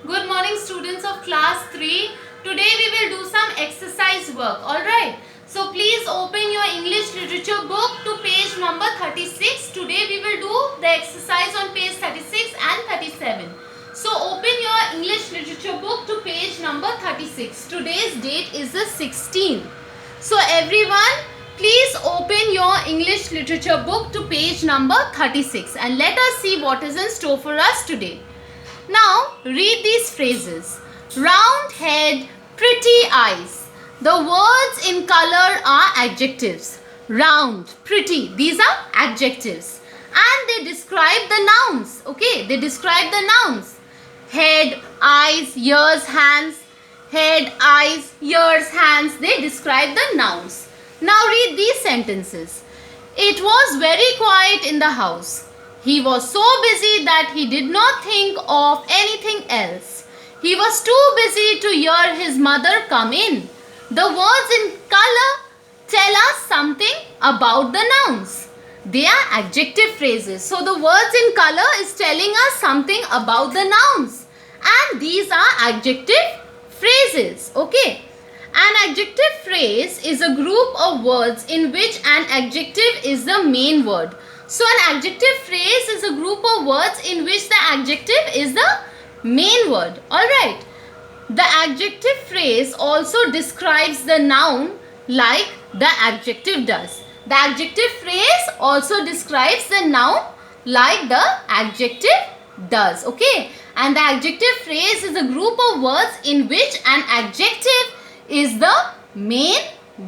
Good morning, students of class 3. Today we will do some exercise work. Alright. So please open your English literature book to page number 36. Today we will do the exercise on page 36 and 37. So open your English literature book to page number 36. Today's date is the 16th. So everyone, please open your English literature book to page number 36 and let us see what is in store for us today. Now read these phrases. Round head, pretty eyes. The words in color are adjectives. Round, pretty, these are adjectives. And they describe the nouns. Okay, they describe the nouns. Head, eyes, ears, hands. Head, eyes, ears, hands. They describe the nouns. Now read these sentences. It was very quiet in the house. He was so busy that he did not think of anything else. He was too busy to hear his mother come in. The words in color tell us something about the nouns. They are adjective phrases. So the words in color is telling us something about the nouns. And these are adjective phrases. Okay. An adjective phrase is a group of words in which an adjective is the main word. So an adjective phrase is a group of words in which the adjective is the main word. Alright. The adjective phrase also describes the noun like the adjective does. The adjective phrase also describes the noun like the adjective does. Okay. And the adjective phrase is a group of words in which an adjective is the main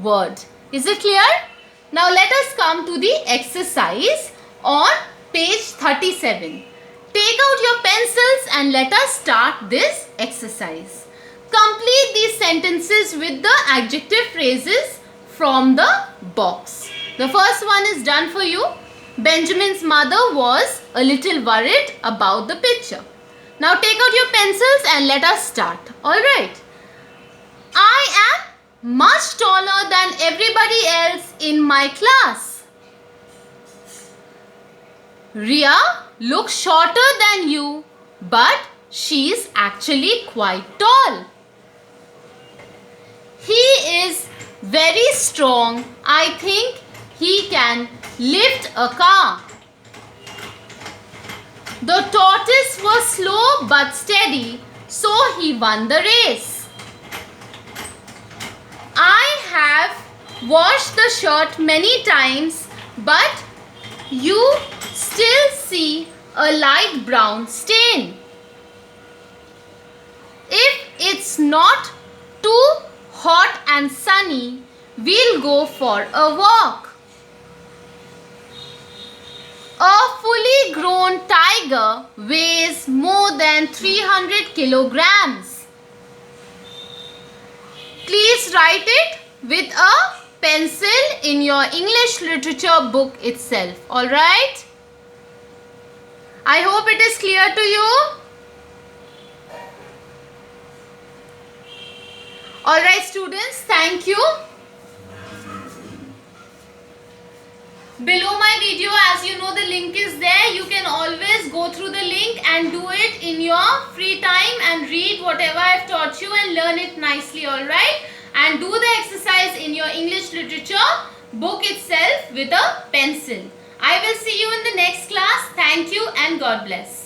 word. Is it clear? Now let us come to the exercise on page 37. Take out your pencils and let us start this exercise. Complete these sentences with the adjective phrases from the box. The first one is done for you. Benjamin's mother was a little worried about the picture. Now take out your pencils and let us start. Alright. I am much taller than everybody else in my class. Ria looks shorter than you, but she is actually quite tall. He is very strong. I think he can lift a car. The tortoise was slow but steady, so he won the race. I have washed the shirt many times, but you still see a light brown stain. If it's not too hot and sunny, we'll go for a walk. A fully grown tiger weighs more than 300 kilograms. Please write it with a pencil in your English literature book itself. Alright? I hope it is clear to you. Alright students, thank you. Below my video, as you know, the link is there. You can always go through the link and do it in your free time and read whatever I have taught you and learn it nicely, alright? And do the exercise in your English literature book itself with a pencil. I will see you in the next class. Thank you and God bless.